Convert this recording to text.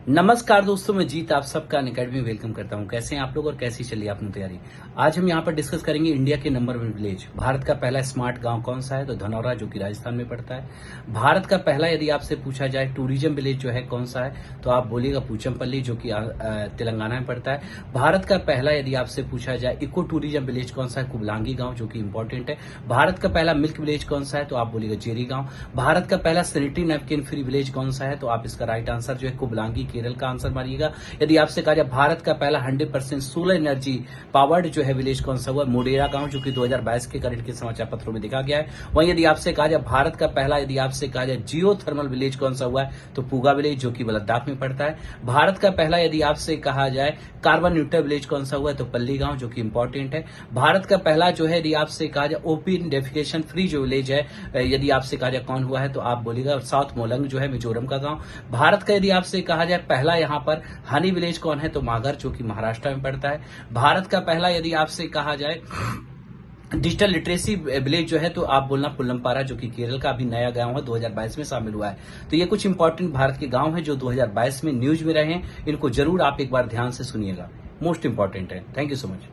नमस्कार दोस्तों, मैं जीत आप सबका अकेडमी में वेलकम करता हूं। कैसे हैं आप लोग और कैसी चली आपकी तैयारी। आज हम यहां पर डिस्कस करेंगे इंडिया के नंबर 1 विलेज। भारत का पहला स्मार्ट गांव कौन सा है? तो धनौरा, जो कि राजस्थान में पड़ता है। भारत का पहला, यदि आपसे पूछा जाए, टूरिज्म विलेज जो है कौन सा है, तो आप बोलिएगा पूचमपल्ली, जो कि तेलंगाना में पड़ता है। भारत का पहला, यदि आपसे पूछा जाए, इको टूरिज्म विलेज कौन सा है? कुबलांगी गांव, जो कि इंपॉर्टेंट है। भारत का पहला मिल्क विलेज कौन सा है? तो आप बोलिएगा जेरी गांव। भारत का पहला सैनिटरी नैपकिन फ्री विलेज कौन सा है? तो आप इसका राइट आंसर जो है कुबलांगी, केरल का आंसर मारिए। यदि आपसे कहा जाए भारत का पहला 100% सोलर एनर्जी पावर्ड जो है विलेज कौन सा हुआ? मोडेरा गांव, जो कि 2022 के करंट के समाचार पत्रों में देखा गया है। वहीं यदि आपसे कहा जाए भारत का पहला, यदि आपसे कहा जाए जियो थर्मल विलेज कौन सा हुआ है? तो पूगा विलेज, जो कि लद्दाख में पड़ता है। भारत का पहला, यदि आपसे कहा जाए कार्बन न्यूट्रल विलेज कौन सा हुआ है? तो पल्ली गांव, जो कि इंपॉर्टेंट है। भारत का पहला जो है, यदि आपसे कहा जाए ओपन डेफिकेशन फ्री जो विलेज है, यदि आपसे कहा जाए कौन हुआ है? तो आप बोलिएगा साउथ मोलंग, जो है मिजोरम का गांव। भारत का यदि आपसे कहा जाए पहला यहां पर हनी विलेज कौन है? तो मागर, जो कि महाराष्ट्र में पड़ता है। भारत का पहला, यदि आपसे कहा जाए डिजिटल लिटरेसी विलेज जो है, तो आप बोलना पुल्लमपारा, जो कि केरल का अभी नया गांव है, 2022 में शामिल हुआ है। तो ये कुछ इंपॉर्टेंट भारत के गांव हैं जो 2022 में न्यूज में रहे हैं। इनको जरूर आप एक बार ध्यान से सुनिएगा, मोस्ट इंपॉर्टेंट है। Thank you so much.